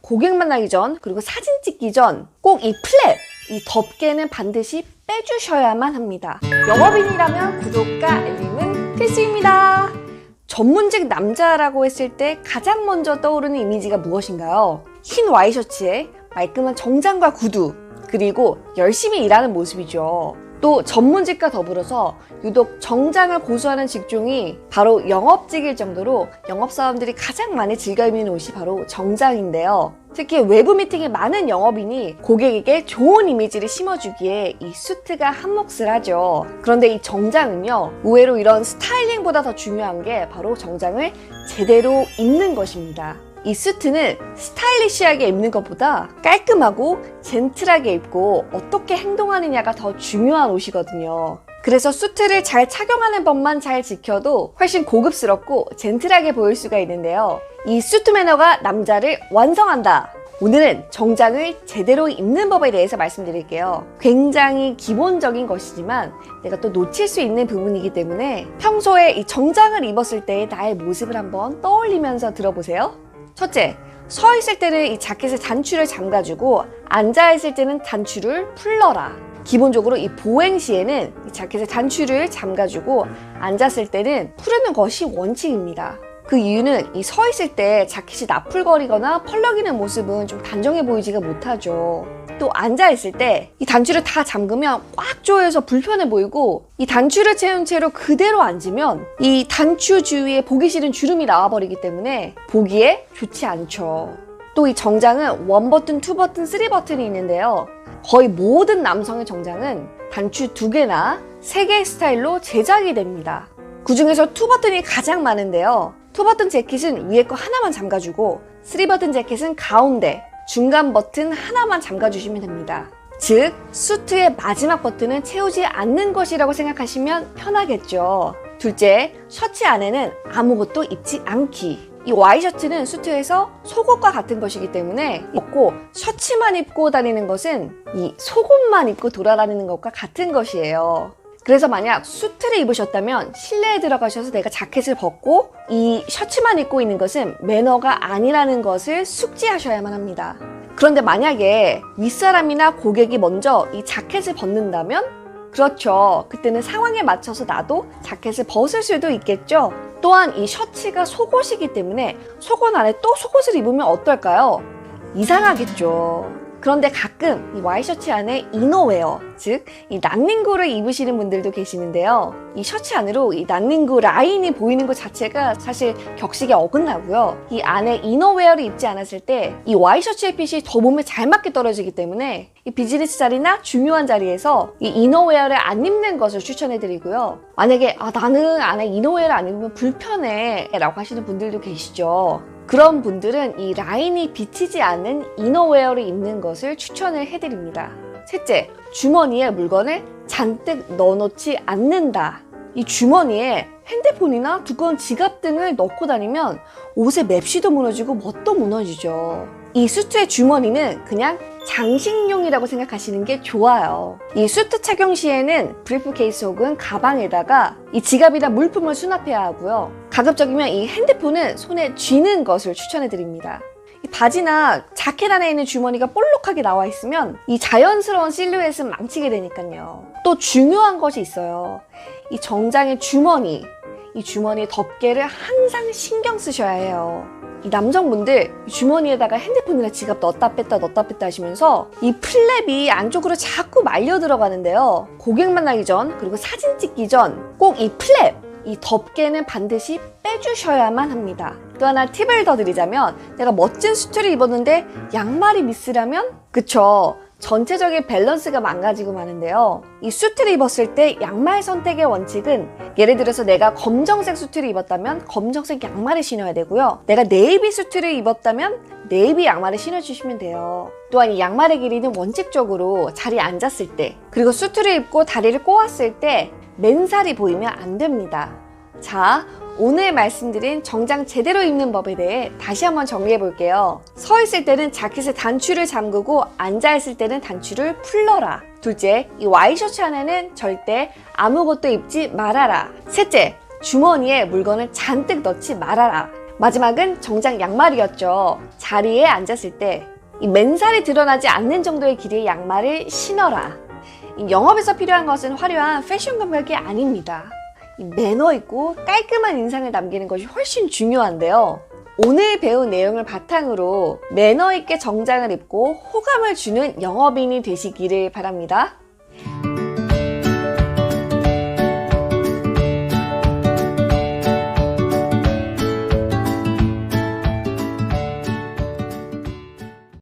고객 만나기 전 그리고 사진 찍기 전 꼭 이 플랩, 이 덮개는 반드시 빼주셔야만 합니다. 영업인이라면 구독과 알림은 필수입니다. 전문직 남자라고 했을 때 가장 먼저 떠오르는 이미지가 무엇인가요? 흰 와이셔츠에 말끔한 정장과 구두, 그리고 열심히 일하는 모습이죠. 또 전문직과 더불어서 유독 정장을 고수하는 직종이 바로 영업직일 정도로 영업사원들이 가장 많이 즐겨 입는 옷이 바로 정장인데요. 특히 외부 미팅에 많은 영업인이 고객에게 좋은 이미지를 심어주기에 이 수트가 한몫을 하죠. 그런데 이 정장은요, 의외로 이런 스타일링보다 더 중요한 게 바로 정장을 제대로 입는 것입니다. 이 수트는 스타일리시하게 입는 것보다 깔끔하고 젠틀하게 입고 어떻게 행동하느냐가 더 중요한 옷이거든요. 그래서 수트를 잘 착용하는 법만 잘 지켜도 훨씬 고급스럽고 젠틀하게 보일 수가 있는데요. 이 수트 매너가 남자를 완성한다. 오늘은 정장을 제대로 입는 법에 대해서 말씀드릴게요. 굉장히 기본적인 것이지만 내가 또 놓칠 수 있는 부분이기 때문에 평소에 이 정장을 입었을 때의 나의 모습을 한번 떠올리면서 들어보세요. 첫째, 서 있을 때는 이 자켓의 단추를 잠가주고 앉아 있을 때는 단추를 풀러라. 기본적으로 이 보행 시에는 이 자켓의 단추를 잠가주고 앉았을 때는 풀는 것이 원칙입니다. 그 이유는 이 서 있을 때 자켓이 나풀거리거나 펄럭이는 모습은 좀 단정해 보이지가 못하죠. 또 앉아 있을 때 이 단추를 다 잠그면 꽉 조여서 불편해 보이고, 이 단추를 채운 채로 그대로 앉으면 이 단추 주위에 보기 싫은 주름이 나와버리기 때문에 보기에 좋지 않죠. 또 이 정장은 1버튼, 2버튼, 3버튼이 있는데요. 거의 모든 남성의 정장은 단추 2개나 3개의 스타일로 제작이 됩니다. 그 중에서 2버튼이 가장 많은데요. 2버튼 재킷은 위에 거 하나만 잠가주고 3버튼 재킷은 가운데, 중간 버튼 하나만 잠가주시면 됩니다. 즉, 수트의 마지막 버튼은 채우지 않는 것이라고 생각하시면 편하겠죠. 둘째, 셔츠 안에는 아무것도 입지 않기. 이 와이셔츠는 수트에서 속옷과 같은 것이기 때문에 입고 셔츠만 입고 다니는 것은 이 속옷만 입고 돌아다니는 것과 같은 것이에요. 그래서 만약 수트를 입으셨다면 실내에 들어가셔서 내가 자켓을 벗고 이 셔츠만 입고 있는 것은 매너가 아니라는 것을 숙지하셔야만 합니다. 그런데 만약에 윗사람이나 고객이 먼저 이 자켓을 벗는다면, 그렇죠, 그때는 상황에 맞춰서 나도 자켓을 벗을 수도 있겠죠. 또한 이 셔츠가 속옷이기 때문에 속옷 안에 또 속옷을 입으면 어떨까요? 이상하겠죠. 그런데 가끔 이 와이셔츠 안에 이너웨어, 즉 이 난닝구를 입으시는 분들도 계시는데요. 이 셔츠 안으로 이 난닝구 라인이 보이는 것 자체가 사실 격식에 어긋나고요. 이 안에 이너웨어를 입지 않았을 때 이 와이셔츠의 핏이 더 몸에 잘 맞게 떨어지기 때문에 이 비즈니스 자리나 중요한 자리에서 이 이너웨어를 안 입는 것을 추천해드리고요. 만약에 나는 안에 이너웨어를 안 입으면 불편해 라고 하시는 분들도 계시죠. 그런 분들은 이 라인이 비치지 않는 이너웨어를 입는 것을 추천을 해드립니다. 셋째, 주머니에 물건을 잔뜩 넣어놓지 않는다. 이 주머니에 핸드폰이나 두꺼운 지갑 등을 넣고 다니면 옷의 맵시도 무너지고 멋도 무너지죠. 이 수트의 주머니는 그냥 장식용이라고 생각하시는 게 좋아요. 이 수트 착용 시에는 브리프케이스 혹은 가방에다가 이 지갑이나 물품을 수납해야 하고요. 가급적이면 이 핸드폰은 손에 쥐는 것을 추천해드립니다. 이 바지나 자켓 안에 있는 주머니가 볼록하게 나와 있으면 이 자연스러운 실루엣은 망치게 되니까요. 또 중요한 것이 있어요. 이 정장의 주머니, 이 주머니의 덮개를 항상 신경 쓰셔야 해요. 이 남성분들 주머니에다가 핸드폰이나 지갑 넣었다 뺐다 하시면서 이 플랩이 안쪽으로 자꾸 말려 들어가는데요. 고객 만나기 전 그리고 사진 찍기 전 꼭 이 플랩, 이 덮개는 반드시 빼주셔야만 합니다. 또 하나 팁을 더 드리자면, 내가 멋진 수트를 입었는데 양말이 미스라면, 그쵸, 전체적인 밸런스가 망가지고 마는데요. 이 수트를 입었을 때 양말 선택의 원칙은, 예를 들어서 내가 검정색 수트를 입었다면 검정색 양말을 신어야 되고요. 내가 네이비 수트를 입었다면 네이비 양말을 신어주시면 돼요. 또한 이 양말의 길이는 원칙적으로 자리에 앉았을 때, 그리고 수트를 입고 다리를 꼬았을 때 맨살이 보이면 안 됩니다. 자, 오늘 말씀드린 정장 제대로 입는 법에 대해 다시 한번 정리해 볼게요. 서 있을 때는 자켓의 단추를 잠그고 앉아 있을 때는 단추를 풀러라. 둘째, 이 와이셔츠 안에는 절대 아무것도 입지 말아라. 셋째, 주머니에 물건을 잔뜩 넣지 말아라. 마지막은 정장 양말이었죠. 자리에 앉았을 때 이 맨살이 드러나지 않는 정도의 길이의 양말을 신어라. 이 영업에서 필요한 것은 화려한 패션 감각이 아닙니다. 이 매너 있고 깔끔한 인상을 남기는 것이 훨씬 중요한데요. 오늘 배운 내용을 바탕으로 매너 있게 정장을 입고 호감을 주는 영업인이 되시기를 바랍니다.